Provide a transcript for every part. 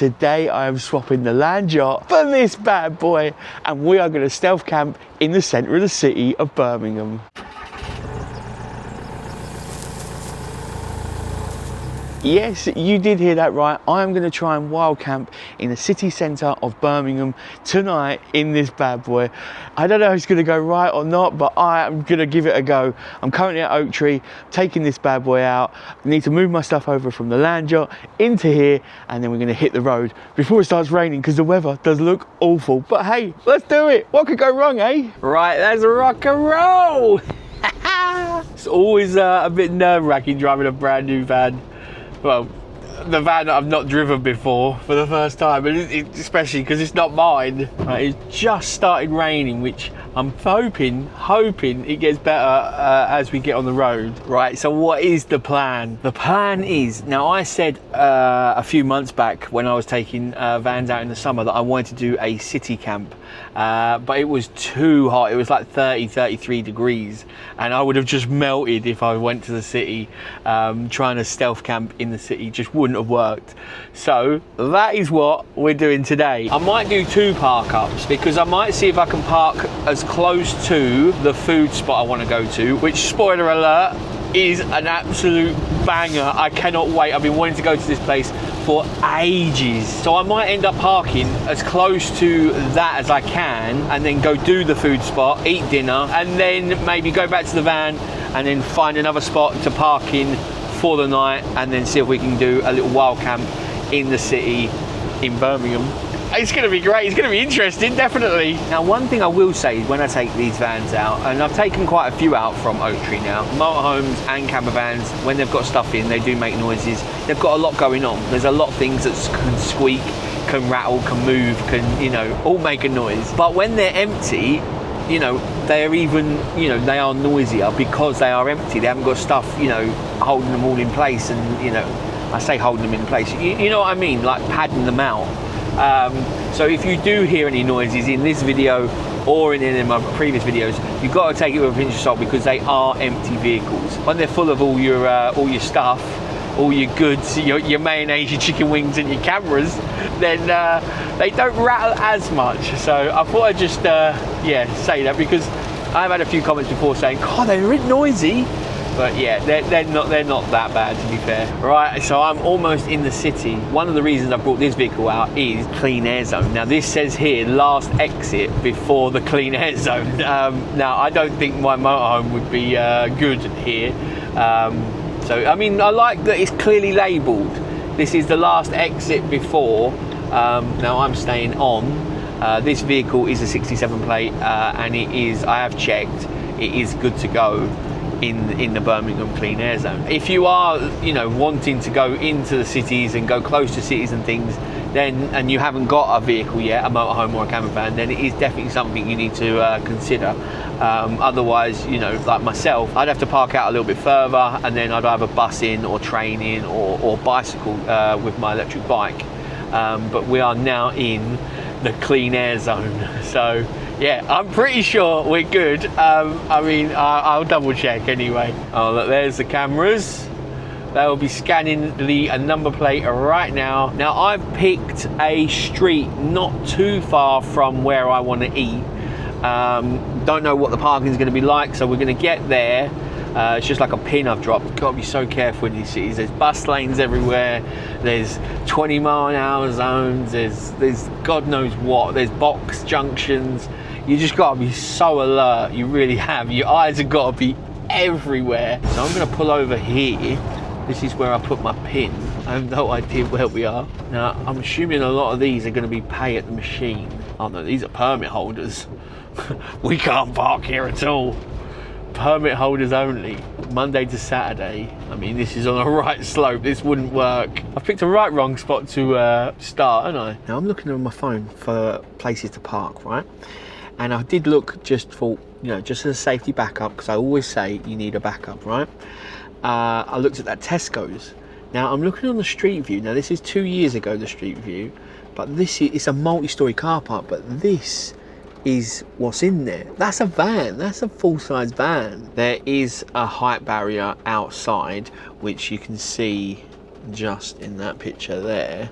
today I am swapping the Land Yacht for this bad boy, and we are going to stealth camp in the centre of the city of Birmingham. Yes, you did hear that right. I am going to try and wild camp in the city centre of Birmingham tonight in this bad boy. I don't know if it's going to go right or not, but I am going to give it a go. I'm currently at Oak Tree, taking this bad boy out. I need to move my stuff over from the Land Yacht into here, and then we're going to hit the road before it starts raining, because the weather does look awful. But hey, let's do it. What could go wrong, eh? Right, let's rock and roll. It's always a bit nerve-wracking driving a brand new van. Well, the van that I've not driven before for the first time, and especially because it's not mine. Right, it's just started raining, which I'm hoping it gets better as we get on the road. Right, so what is the plan? The plan is, now I said a few months back when I was taking vans out in the summer that I wanted to do a city camp, but it was too hot. It was like 33 degrees, and I would have just melted if I went to the city. Trying to stealth camp in the city just wouldn't have worked. So that is what we're doing today. I might do 2 park ups, because I might see if I can park as close to the food spot I want to go to, which, spoiler alert, is an absolute banger. I cannot wait. I've been wanting to go to this place for ages. So I might end up parking as close to that as I can, and then go do the food spot, eat dinner, and then maybe go back to the van and then find another spot to park in for the night, and then see if we can do a little wild camp in the city in Birmingham. It's going to be great. It's going to be interesting, definitely. Now, one thing I will say is when I take these vans out, and I've taken quite a few out from Oak Tree now, motorhomes and campervans, when they've got stuff in, they do make noises. They've got a lot going on. There's a lot of things that can squeak, can rattle, can move, can, you know, all make a noise. But when they're empty, you know, they're even, you know, they are noisier because they are empty. They haven't got stuff, you know, holding them all in place, and, you know, I say holding them in place, you know what I mean, like padding them out. So if you do hear any noises in this video or in any of my previous videos, you've got to take it with a pinch of salt, because they are empty vehicles. When they're full of all your stuff, all your goods, your mayonnaise, your chicken wings and your cameras, then they don't rattle as much. So I thought I'd just say that, because I've had a few comments before saying, God, they're a bit noisy. But yeah, they're not that bad, to be fair. Right, so I'm almost in the city. One of the reasons I brought this vehicle out is clean air zone. Now this says here, last exit before the clean air zone. Now I don't think my motorhome would be good here. So I mean, I like that it's clearly labelled. This is the last exit before. Now I'm staying on. This vehicle is a 67 plate, and it is, I have checked, it is good to go in the Birmingham clean air zone. If you are, you know, wanting to go into the cities and go close to cities and things, then, and you haven't got a vehicle yet, a motorhome or a campervan, then it is definitely something you need to consider. Otherwise, you know, like myself, I'd have to park out a little bit further, and then I'd either bus in or train in or bicycle with my electric bike. But we are now in the clean air zone, so yeah, I'm pretty sure we're good. I mean, I'll double check anyway. Oh look, there's the cameras. They'll be scanning the number plate right now. Now I've picked a street not too far from where I want to eat. Don't know what the parking is going to be like, so we're going to get there. It's just like a pin I've dropped. Got to be so careful in these cities. There's bus lanes everywhere. There's 20-mile-an-hour zones. There's God knows what. There's box junctions. You just got to be so alert. You really have. Your eyes have got to be everywhere. So I'm going to pull over here. This is where I put my pin. I have no idea where we are. Now, I'm assuming a lot of these are going to be pay at the machine. Oh no, these are permit holders. We can't park here at all. Permit holders only, Monday to Saturday. I mean, this is on a right slope. This wouldn't work. I've picked a wrong spot to start, haven't I? Now I'm looking on my phone for places to park, right? And I did look just for, you know, just as a safety backup, because I always say you need a backup, right? I looked at that Tesco's. Now I'm looking on the street view. Now this is 2 years ago, the street view, but this is, it's a multi-story car park, but this is what's in there. That's a van. That's a full-size van. There is a height barrier outside, which you can see just in that picture there.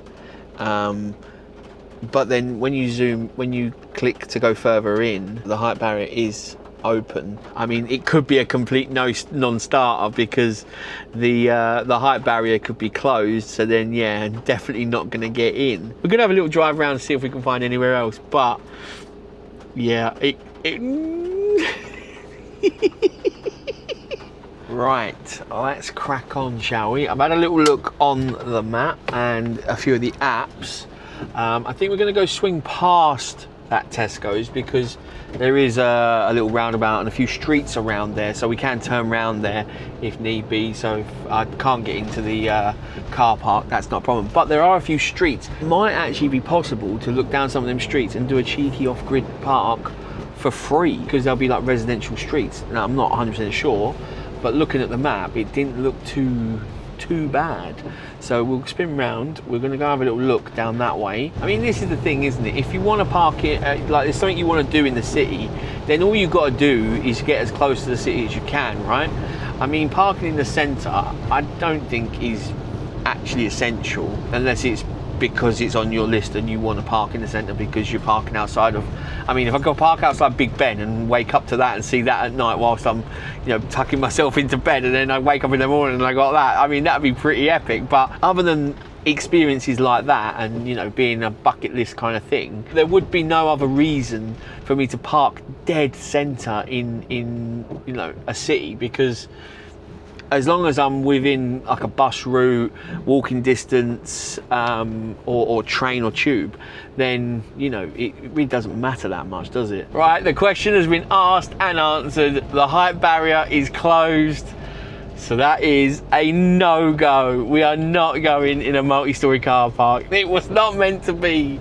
But then when you click to go further in, the height barrier is open. I mean, it could be a complete non-starter because the height barrier could be closed, so then yeah, definitely not going to get in. We're going to have a little drive around and see if we can find anywhere else, but yeah, Right, let's crack on, shall we? I've had a little look on the map and a few of the apps. I think we're going to go swing past that Tesco's because there is a little roundabout and a few streets around there, so we can turn around there if need be. So if I can't get into the car park, that's not a problem. But there are a few streets. It might actually be possible to look down some of them streets and do a cheeky off-grid park for free because they'll be like residential streets. Now, I'm not 100% sure, but looking at the map, it didn't look too bad. So we'll spin round. We're going to go have a little look down that way. I mean, this is the thing, isn't it? If you want to park it, like there's something you want to do in the city, then all you've got to do is get as close to the city as you can, right? I mean, parking in the centre, I don't think is actually essential unless it's because it's on your list and you want to park in the centre because you're parking outside of, I mean, if I go park outside Big Ben and wake up to that and see that at night whilst I'm, you know, tucking myself into bed, and then I wake up in the morning and I got that, I mean, that'd be pretty epic. But other than experiences like that and, you know, being a bucket list kind of thing, there would be no other reason for me to park dead centre in you know, a city, because as long as I'm within like a bus route, walking distance, or train or tube, then, you know, it really doesn't matter that much, does it? Right, the question has been asked and answered. The height barrier is closed. So that is a no-go. We are not going in a multi-storey car park. It was not meant to be.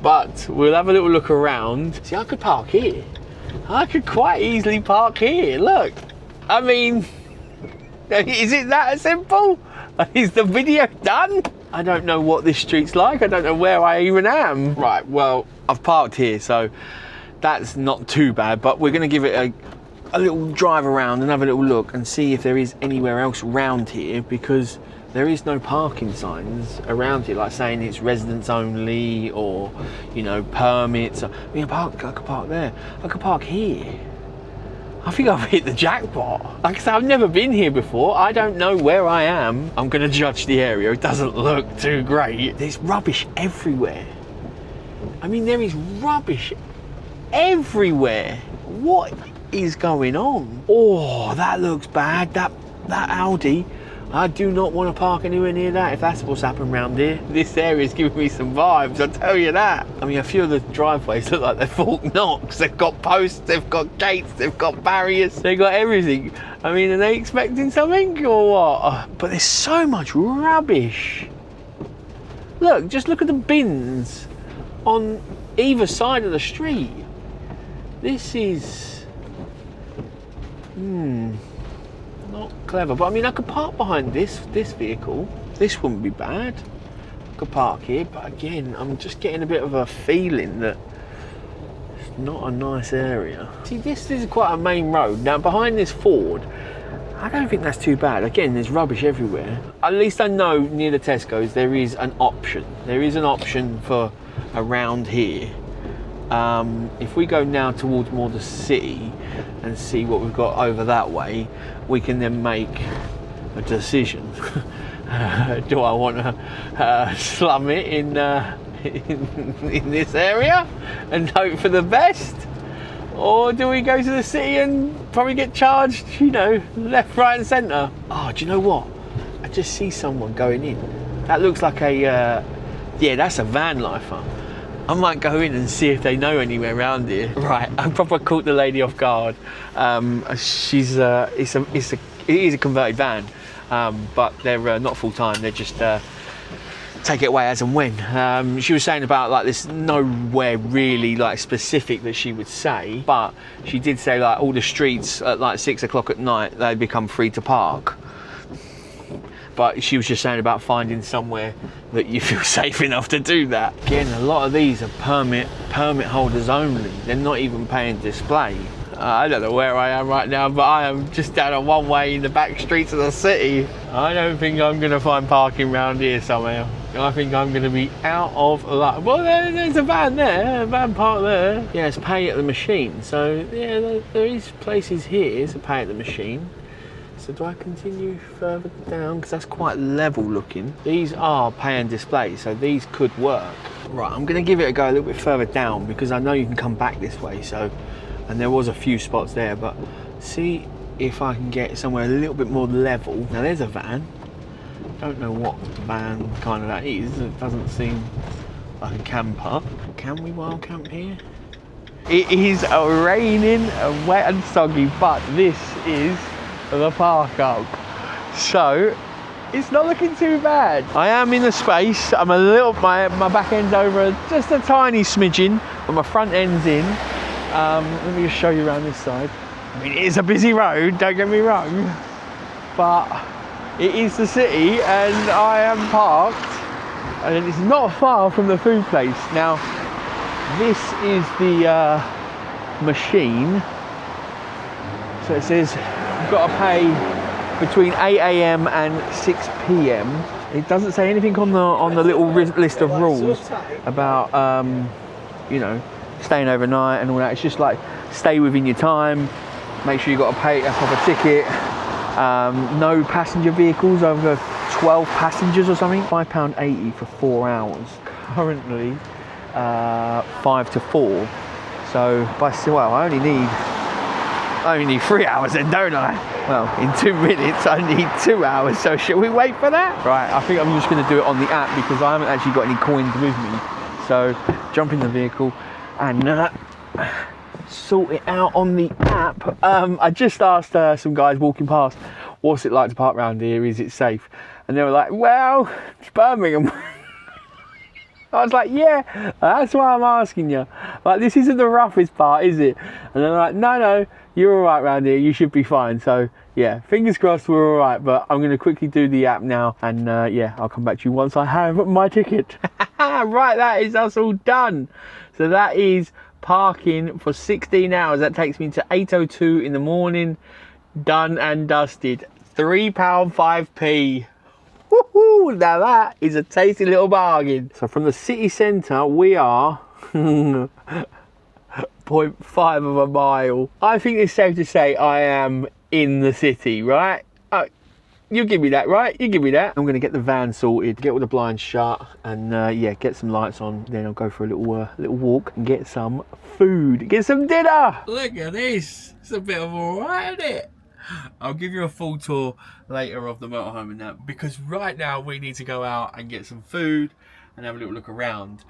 But we'll have a little look around. See, I could park here. I could quite easily park here, look. I mean, is it that simple? Is the video done? I don't know what this street's like. I don't know where I even am. Right, well, I've parked here, so that's not too bad, but we're gonna give it a little drive around and have a little look and see if there is anywhere else around here, because there is no parking signs around here, like saying it's residents only or, you know, permits. I mean, I could park there. I could park here. I think I've hit the jackpot. Like I said, I've never been here before. I don't know where I am. I'm gonna judge the area. It doesn't look too great. There's rubbish everywhere. I mean, there is rubbish everywhere. What is going on? Oh, that looks bad. That Audi. I do not want to park anywhere near that if that's what's happened around here. This area is giving me some vibes, I'll tell you that. I mean, a few of the driveways look like they're Fort Knox. They've got posts, they've got gates, they've got barriers, they've got everything. I mean, are they expecting something or what? But there's so much rubbish. Look, just look at the bins on either side of the street. This is... not clever, but I mean, I could park behind this vehicle. This wouldn't be bad. I could park here, but again, I'm just getting a bit of a feeling that it's not a nice area. See, this is quite a main road. Now, behind this Ford, I don't think that's too bad. Again, there's rubbish everywhere. At least I know near the Tesco's there is an option. There is an option for around here. If we go now towards more the city and see what we've got over that way, we can then make a decision. Do I want to slum it in this area and hope for the best? Or do we go to the city and probably get charged, you know, left, right and centre? Oh, do you know what? I just see someone going in. That looks like a, yeah, that's a van lifer. I might go in and see if they know anywhere around here. Right, I probably caught the lady off guard. She's it is a converted van, but they're not full time. They're just take it away as and when. She was saying about like this nowhere really like specific that she would say, but she did say like all the streets at like 6 o'clock at night they become free to park. But she was just saying about finding somewhere that you feel safe enough to do that. Again, a lot of these are permit holders only. They're not even paying display. I don't know where I am right now, but I am just down a one way in the back streets of the city. I don't think I'm gonna find parking around here somehow. I think I'm going to be out of luck. Well, there's a van there, a van parked there. Yeah, it's pay at the machine. So, yeah, there is places here to pay at the machine. So do I continue further down? Because that's quite level looking. These are pay and display, so these could work. Right, I'm going to give it a go a little bit further down because I know you can come back this way. So, and there was a few spots there, but see if I can get somewhere a little bit more level. Now there's a van. Don't know what van kind of that is. It doesn't seem like a camper. Can we wild camp here? It is raining, wet and soggy, but this is the park up. So it's not looking too bad. I am in the space. I'm a little, my back end's over just a tiny smidgen, but my front end's in. Let me just show you around this side. I mean, it is a busy road, don't get me wrong, but it is the city and I am parked and it's not far from the food place. Now, this is the machine. So it says you've got to pay between 8 AM and 6 PM. It doesn't say anything on the little list of rules about, you know, staying overnight and all that. It's just like, stay within your time, make sure you've got to pay a proper ticket. No passenger vehicles over 12 passengers or something. £5.80 for 4 hours. Currently 5 to 4. So well, I only need 3 hours then, don't I? Well, in 2 minutes I need 2 hours, so shall we wait for that? Right, I think I'm just going to do it on the app because I haven't actually got any coins with me. So jump in the vehicle and sort it out on the app. I just asked some guys walking past, what's it like to park around here? Is it safe? And they were like, well, it's Birmingham. I was like, yeah, that's why I'm asking you. Like, this isn't the roughest part, is it? And they're like, no, you're all right around here. You should be fine. So, yeah, fingers crossed we're all right. But I'm going to quickly do the app now. And, yeah, I'll come back to you once I have my ticket. Right, that is us all done. So that is parking for 16 hours. That takes me to 8:02 in the morning. Done and dusted. £3.05p. Woohoo! Now that is a tasty little bargain. So from the city centre, we are 0.5 of a mile. I think it's safe to say I am in the city, right? You give me that, right? You give me that. I'm going to get the van sorted, get all the blinds shut, and yeah, get some lights on. Then I'll go for a little walk and get some food, get some dinner. Look at this. It's a bit of a ride, isn't it? I'll give you a full tour later of the motorhome and that, because right now we need to go out and get some food and have a little look around.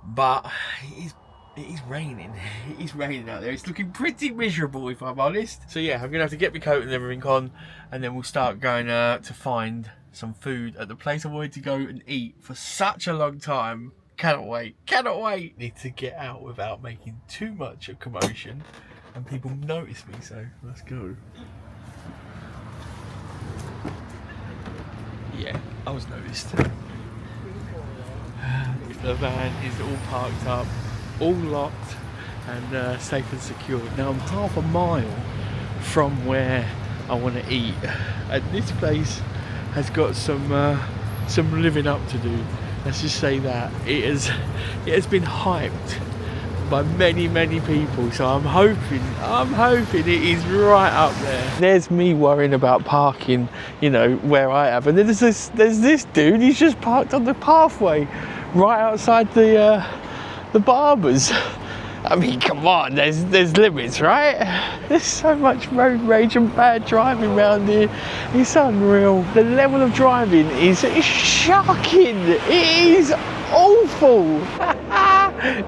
But it is raining. It is raining out there. It's looking pretty miserable, if I'm honest. So yeah, I'm gonna have to get my coat and everything on, and then we'll start going to find some food at the place I wanted to go and eat for such a long time. Cannot wait. Cannot wait. Need to get out without making too much of commotion and people notice me. So let's go. Yeah, I was noticed. The van is all parked up, all locked and safe and secure. Now I'm half a mile from where I want to eat, and this place has got some living up to do. Let's just say that it has been hyped by many people, so I'm hoping it is right up there. There's me worrying about parking, you know, where I am, and then there's this dude. He's just parked on the pathway right outside the barbers. I mean, come on, there's limits, right? There's so much road rage and bad driving around here. It's unreal. The level of driving is shocking. It is awful.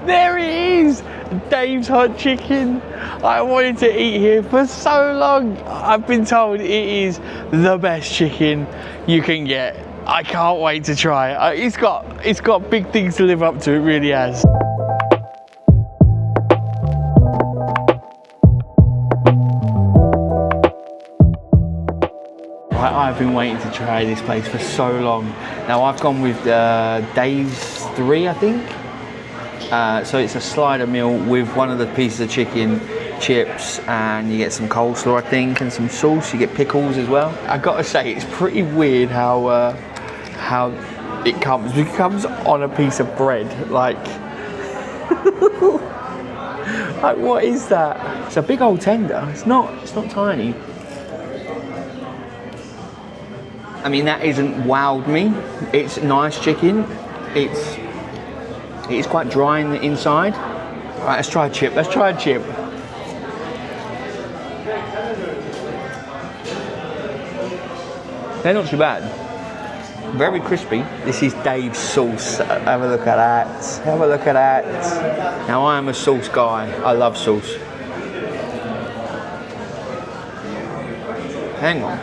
There it is, Dave's Hot Chicken. I wanted to eat here for so long. I've been told it is the best chicken you can get. I can't wait to try it. It's got big things to live up to, it really has. I've been waiting to try this place for so long. Now I've gone with Dave's 3, I think. So it's a slider meal with one of the pieces of chicken, chips, and you get some coleslaw, I think, and some sauce. You get pickles as well. I gotta say, it's pretty weird how it comes on a piece of bread, like, like what is that? It's a big old tender. It's not tiny. I mean, that isn't wowed me. It's nice chicken. It's quite dry in the inside. All right, let's try a chip. They're not too bad. Very crispy. This is Dave's sauce. Have a look at that. Now, I am a sauce guy. I love sauce. Hang on.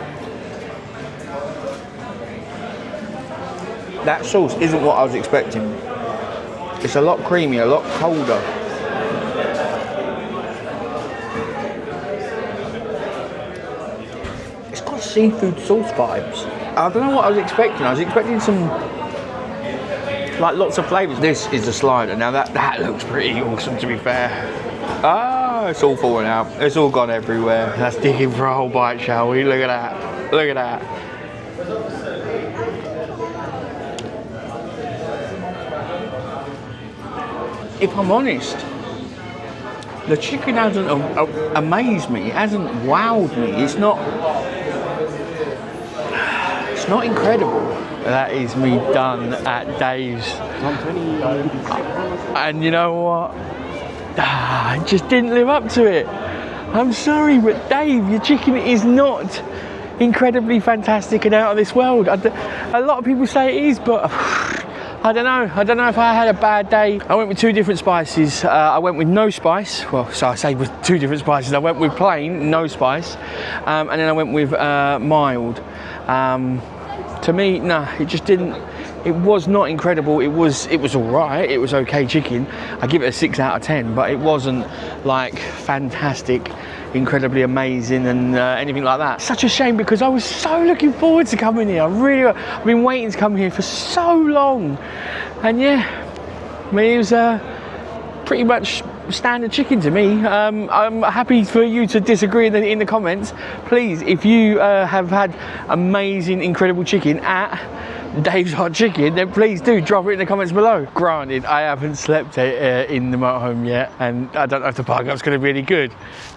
That sauce isn't what I was expecting. It's a lot creamier, a lot colder. It's got seafood sauce vibes. I don't know what I was expecting. I was expecting some, like, lots of flavours. This is the slider. Now that looks pretty awesome, to be fair. Ah, it's all falling out. It's all gone everywhere. Let's dig in for a whole bite, shall we? Look at that. Look at that. If I'm honest, the chicken hasn't amazed me. It hasn't wowed me. It's not incredible. That is me done at Dave's. And you know what? I just didn't live up to it. I'm sorry, but Dave, your chicken is not incredibly fantastic and out of this world. A lot of people say it is, but I don't know if I had a bad day. I went with 2 different spices. I went with no spice. Well, so I say with 2 different spices. I went with plain, no spice. And then I went with mild. To me, nah, it just didn't. It was not incredible. It was all right. It was okay chicken. I give it a 6 out of 10, but it wasn't like fantastic, incredibly amazing and anything like that. Such a shame, because I was so looking forward to coming here. I've been waiting to come here for so long. And yeah, I mean, it was pretty much standard chicken to me. I'm happy for you to disagree in the comments. Please, if you have had amazing, incredible chicken at Dave's Hot Chicken, then please do drop it in the comments below. Granted, I haven't slept in the motorhome yet, and I don't know if the park up's going to be any good,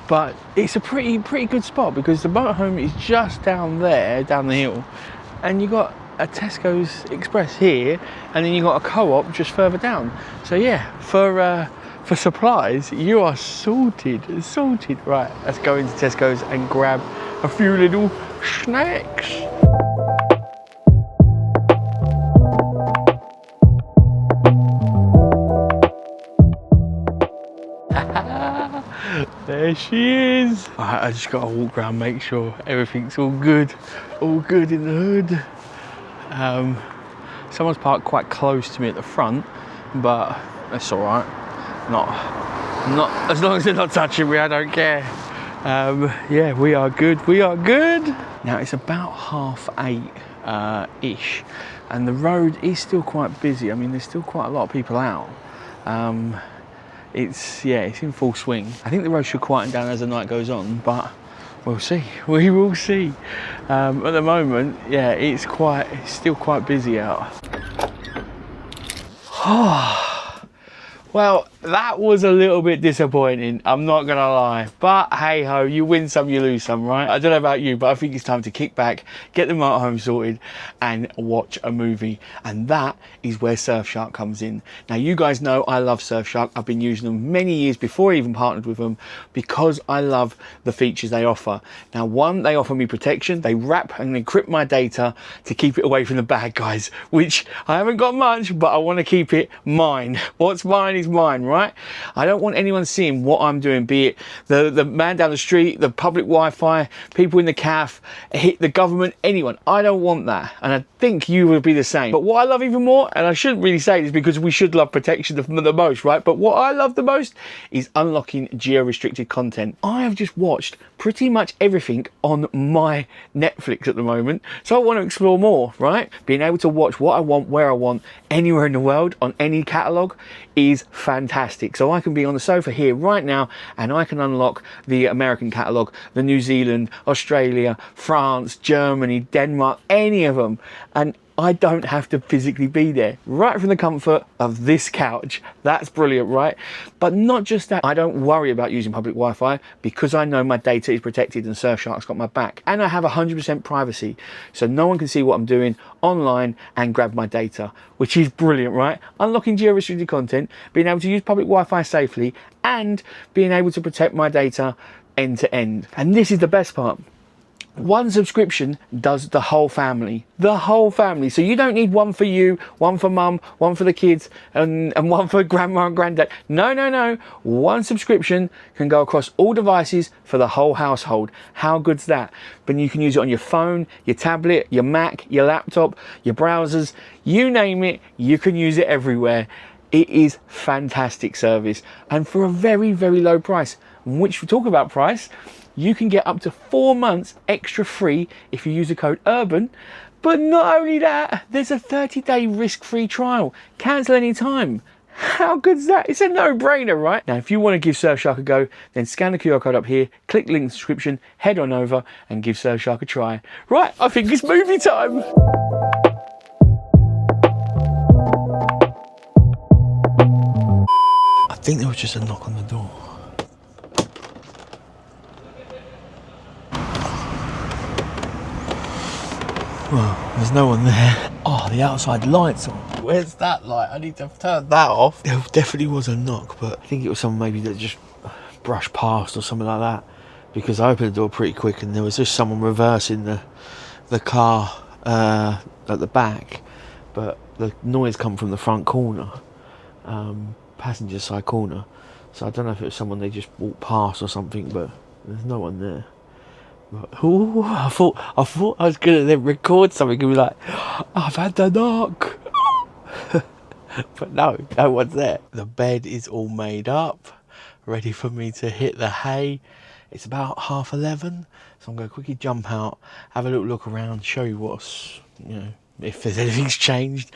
but it's a pretty good spot, because the motorhome is just down there, down the hill, and you got a Tesco's Express here, and then you got a co-op just further down. So yeah, for supplies, you are sorted. Right, let's go into Tesco's and grab a few little snacks. There she is. Right, I just gotta walk around, make sure everything's all good in the hood. Someone's parked quite close to me at the front, but that's all right. Not as long as they're not touching me, I don't care. Yeah, we are good. Now it's about 8:30 ish, and the road is still quite busy. I mean, there's still quite a lot of people out. It's in full swing. I think the road should quieten down as the night goes on, but we'll see. We will see. At the moment, yeah, it's still quite busy out. Well, that was a little bit disappointing, I'm not gonna lie, but hey ho, you win some, you lose some, right? I don't know about you, but I think it's time to kick back, get the motorhome sorted and watch a movie, and that is where Surfshark comes in. Now, you guys know I love Surfshark. I've been using them many years before I even partnered with them, because I love the features they offer. Now, one, they offer me protection. They wrap and encrypt my data to keep it away from the bad guys, which I haven't got much, but I want to keep it mine. What's mine is mine, right? I don't want anyone seeing what I'm doing, be it the man down the street, the public Wi-Fi, people in the cafe, the government, anyone. I don't want that, and I think you will be the same. But what I love even more, and I shouldn't really say this because we should love protection the most, right? But what I love the most is unlocking geo-restricted content. I have just watched pretty much everything on my Netflix at the moment, so I want to explore more, right? Being able to watch what I want, where I want, anywhere in the world, on any catalogue is fantastic. So I can be on the sofa here right now and I can unlock the American catalogue, the New Zealand, Australia, France, Germany, Denmark, any of them. And I don't have to physically be there. Right from the comfort of this couch. That's brilliant, right? But not just that, I don't worry about using public Wi-Fi because I know my data is protected and Surfshark's got my back. And I have 100% privacy, so no one can see what I'm doing online and grab my data, which is brilliant, right? Unlocking geo-restricted content, being able to use public Wi-Fi safely, and being able to protect my data end to end. And this is the best part. One subscription does the whole family. The whole family. So you don't need one for you, one for mum, one for the kids, and one for grandma and granddad. No, no, no. One subscription can go across all devices for the whole household. How good's that? But you can use it on your phone, your tablet, your Mac, your laptop, your browsers, you name it, you can use it everywhere. It is fantastic service, and for a very, very low price. Which we talk about price, you can get up to 4 months extra free if you use the code URBAN. But not only that, there's a 30-day risk-free trial. Cancel any time. How good's that? It's a no-brainer, right? Now, if you want to give Surfshark a go, then scan the QR code up here, click link in the description, head on over and give Surfshark a try. Right, I think it's movie time. I think there was just a knock on the door. Well, there's no one there. Oh, the outside light's on. Where's that light? I need to turn that off. There definitely was a knock, but I think it was someone maybe that just brushed past or something like that, because I opened the door pretty quick and there was just someone reversing the car at the back, but the noise come from the front corner, passenger side corner. So I don't know if it was someone they just walked past or something, but there's no one there. Ooh, I thought I was gonna then record something and be like, I've had the knock. But no one's there. The bed is all made up, ready for me to hit the hay. It's about 11:30, so I'm gonna quickly jump out, have a little look around, show you what's, if there's anything's changed.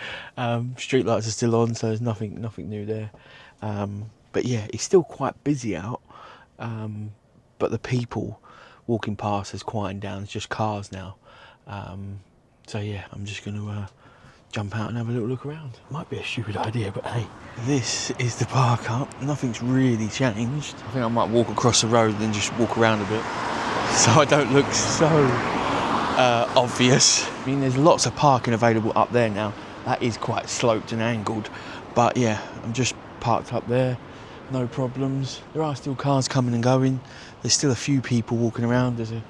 Street lights are still on, so there's nothing new there. But yeah, it's still quite busy out. But the people walking past has quietened down. It's just cars now. So yeah, I'm just going to jump out and have a little look around. Might be a stupid idea, but hey, this is the park up. Nothing's really changed. I think I might walk across the road and then just walk around a bit so I don't look so obvious. I mean, there's lots of parking available up there now. That is quite sloped and angled, but yeah, I'm just parked up there. No problems. There are still cars coming and going. There's still a few people walking around. There's a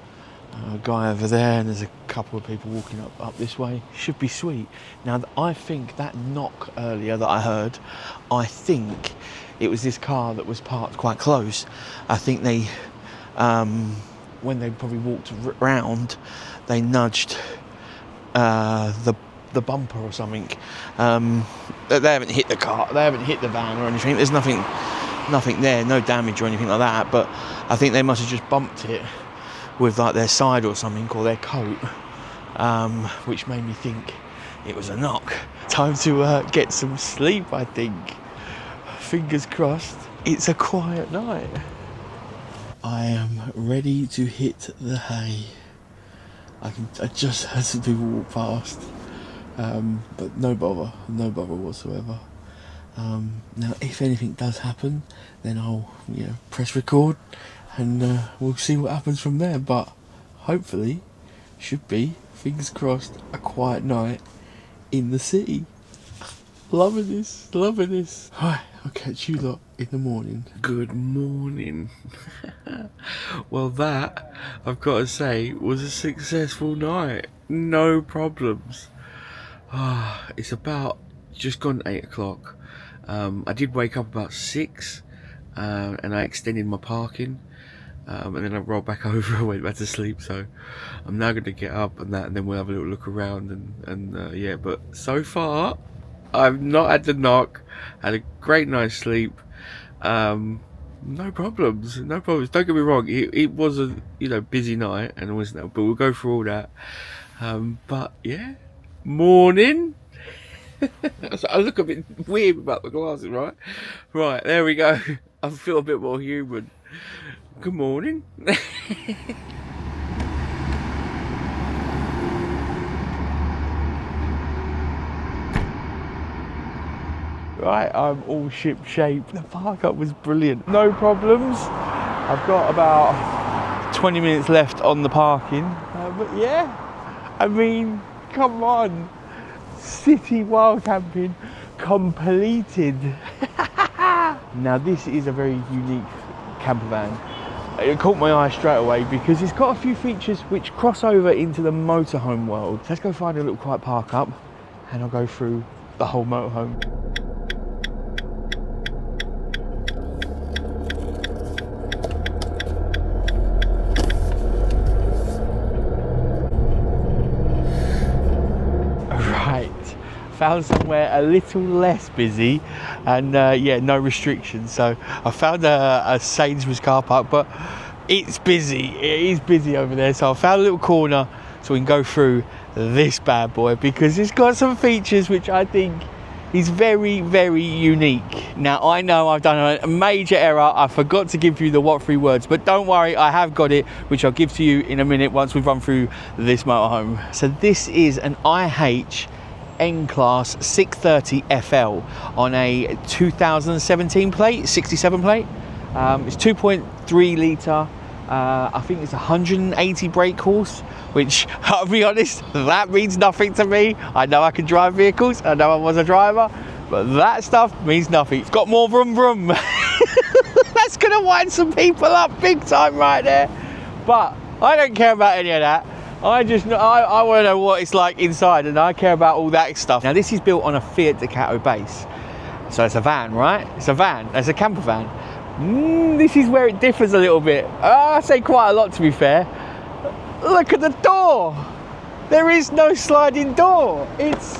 guy over there and there's a couple of people walking up this way. Should be sweet. Now, I think that knock earlier that I heard, I think it was this car that was parked quite close. I think they, when they probably walked round, they nudged the bumper or something. They haven't hit the car, they haven't hit the van or anything. There's nothing there, no damage or anything like that, but I think they must have just bumped it with like their side or something, or their coat, which made me think it was a knock. Time to get some sleep, I think. Fingers crossed. It's a quiet night. I am ready to hit the hay. I just had some people walk past, but no bother whatsoever. Now, if anything does happen, then I'll press record and we'll see what happens from there. But hopefully, should be, fingers crossed, a quiet night in the city. Loving this. Alright, I'll catch you lot in the morning. Good morning. Well, that, I've got to say, was a successful night. No problems. It's about just gone 8 o'clock. I did wake up about 6 and I extended my parking, and then I rolled back over and went back to sleep. So I'm now going to get up and then we'll have a little look around and yeah, but so far I've not had the knock, had a great night's sleep. No problems. Don't get me wrong, it was a busy night and all this now, but we'll go through all that. But yeah, morning. I look a bit weird about the glasses, right? Right, there we go. I feel a bit more human. Good morning. right, I'm all ship shape. The park up was brilliant, no problems. I've got about 20 minutes left on the parking, but yeah, I mean, come on, city wild camping completed. Now this is a very unique camper van. It caught my eye straight away because it's got a few features which cross over into the motorhome world. Let's go find a little quiet park up and I'll go through the whole motorhome. Found somewhere a little less busy and yeah, no restrictions. So I found a Sainsbury's car park, but it's busy. It is busy over there. So I found a little corner so we can go through this bad boy because it's got some features which I think is very, very unique. Now I know I've done a major error. I forgot to give you the what 3 words, but don't worry, I have got it, which I'll give to you in a minute once we've run through this motorhome. So this is an IH N-Class 630 FL on a 2017 plate, 67 plate. It's 2.3 litre. I think it's 180 brake horse, which I'll be honest, that means nothing to me. I know I can drive vehicles, I know I was a driver, but that stuff means nothing. It's got more vroom vroom. That's gonna wind some people up big time right there. But I don't care about any of that. I want to know what it's like inside, and I care about all that stuff. Now this is built on a Fiat Ducato base, so it's a van, right? It's a van, it's a camper van. This is where it differs a little bit. I say quite a lot, to be fair. Look at the door. There is no sliding door. It's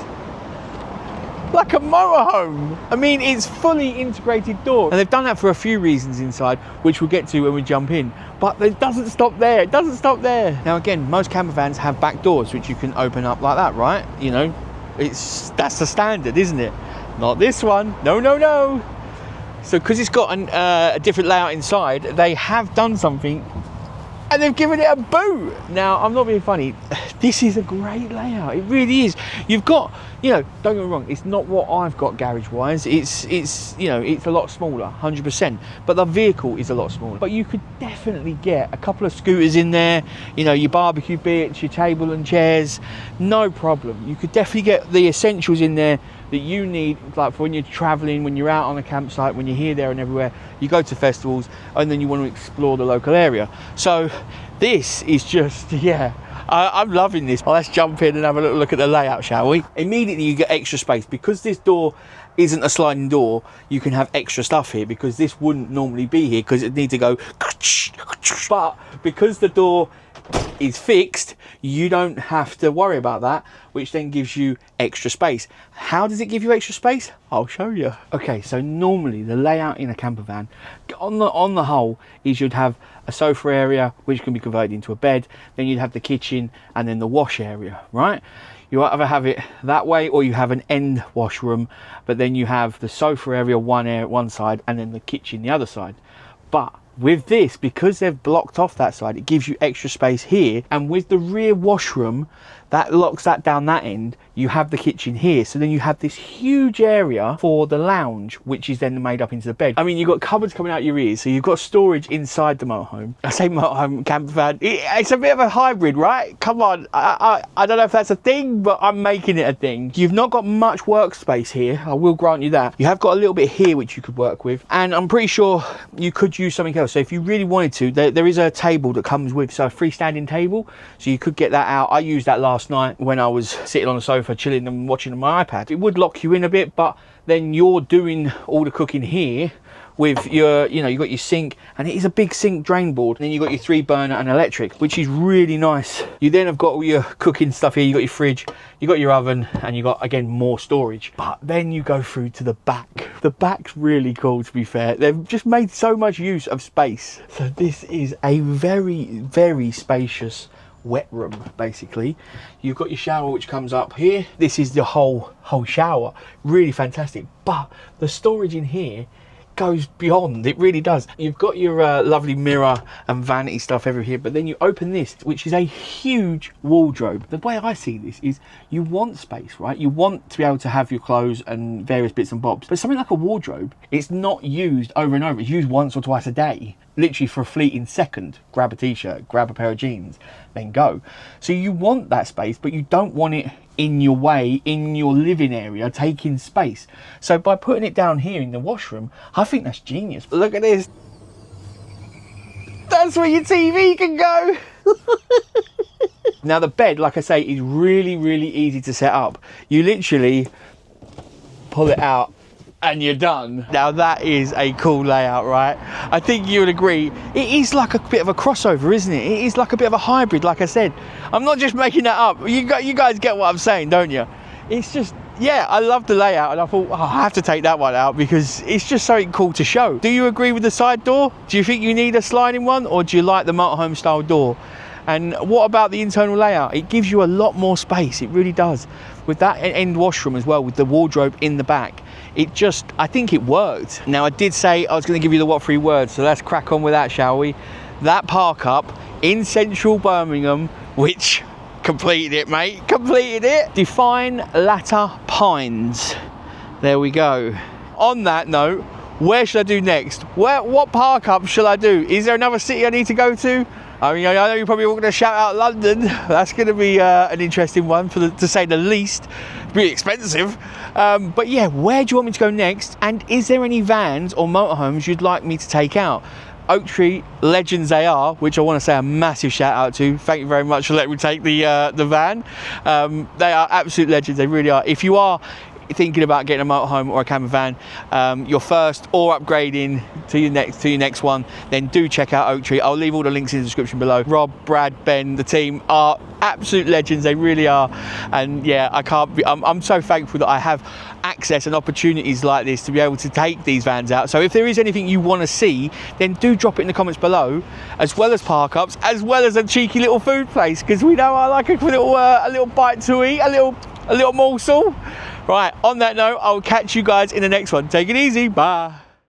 like a motorhome. I mean, it's fully integrated door. And they've done that for a few reasons inside, which we'll get to when we jump in. But it doesn't stop there. It doesn't stop there. Now again, most camper vans have back doors, which you can open up like that, right? You know, that's the standard, isn't it? Not this one. No, no, no. So because it's got a different layout inside, they have done something and they've given it a boot. Now, I'm not being funny. This is a great layout. It really is. You've got, you know, don't get me wrong, it's not what I've got garage-wise. It's you know, it's a lot smaller, 100%. But the vehicle is a lot smaller. But you could definitely get a couple of scooters in there, you know, your barbecue bits, your table and chairs, no problem. You could definitely get the essentials in there that you need, like for when you're traveling, when you're out on a campsite, when you're here, there and everywhere, you go to festivals and then you want to explore the local area. So this is just, yeah, I'm loving this. Well, let's jump in and have a little look at the layout, shall we? Immediately you get extra space. Because this door isn't a sliding door, you can have extra stuff here, because this wouldn't normally be here because it needs to go, but because the door is fixed, you don't have to worry about that, which then gives you extra space. How does it give you extra space? I'll show you. Okay, so normally the layout in a camper van, on the whole, is you'd have a sofa area which can be converted into a bed, then you'd have the kitchen and then the wash area, right? You either have it that way or you have an end washroom, but then you have the sofa area one side and then the kitchen the other side. But with this, because they've blocked off that side, it gives you extra space here, and with the rear washroom that locks that down that end, you have the kitchen here. So then you have this huge area for the lounge, which is then made up into the bed. I mean, you've got cupboards coming out your ears, so you've got storage inside the motorhome. I say motorhome, camper van, it's a bit of a hybrid, right? Come on, I don't know if that's a thing, but I'm making it a thing. You've not got much workspace here, I will grant you that. You have got a little bit here which you could work with, and I'm pretty sure you could use something else. So if you really wanted to, there is a table that comes with, so a freestanding table, so you could get that out. I used that last night when I was sitting on the sofa chilling and watching on my iPad. It would lock you in a bit, but then you're doing all the cooking here with your, you know, you've got your sink, and it is a big sink drain board, and then you've got your 3-burner and electric, which is really nice. You then have got all your cooking stuff here, you've got your fridge, you've got your oven, and you've got, again, more storage. But then you go through to the back. The back's really cool, to be fair. They've just made so much use of space. So this is a very, very spacious wet room. Basically, you've got your shower which comes up here. This is the whole shower, really fantastic. But the storage in here goes beyond. It really does. You've got your lovely mirror and vanity stuff over here, but then you open this, which is a huge wardrobe. The way I see this is you want space, right? You want to be able to have your clothes and various bits and bobs, but something like a wardrobe, it's not used over and over. It's used once or twice a day, literally for a fleeting second. Grab a t-shirt, grab a pair of jeans, then go. So you want that space, but you don't want it in your way, in your living area, taking space. So by putting it down here in the washroom, I think that's genius. But look at this. That's where your TV can go. Now the bed, like I say, is really, really easy to set up. You literally pull it out and you're done. Now that is a cool layout, right? I think you would agree. It is like a bit of a crossover, isn't it? It is like a bit of a hybrid, like I said. I'm not just making that up. You guys get what I'm saying, don't you? It's just, yeah, I love the layout, and I thought, oh, I have to take that one out because it's just something cool to show. Do you agree with the side door? Do you think you need a sliding one, or do you like the motorhome style door? And what about the internal layout? It gives you a lot more space, it really does. With that end washroom as well, with the wardrobe in the back, it just, I think it worked. Now I did say I was gonna give you the what 3 words, so let's crack on with that, shall we? That park up in central Birmingham, which completed it, mate, completed it. Define Latter Pines. There we go. On that note, where should I do next? What park up shall I do? Is there another city I need to go to? I mean, I know you're probably all going to shout out London. That's going to be an interesting one, to say the least. It's really expensive. But yeah, where do you want me to go next? And is there any vans or motorhomes you'd like me to take out? Oak Tree, legends they are, which I want to say a massive shout out to. Thank you very much for letting me take the van. They are absolute legends, they really are. If you are thinking about getting a motorhome or a camper van, your first or upgrading to your next one, then do check out Oak Tree. I'll leave all the links in the description below. Rob, Brad, Ben, the team are absolute legends, they really are. And yeah, I'm so thankful that I have access and opportunities like this to be able to take these vans out. So if there is anything you want to see, then do drop it in the comments below, as well as park ups, as well as a cheeky little food place, because we know I like a little bite to eat, a little morsel. Right, on that note, I'll catch you guys in the next one. Take it easy, bye.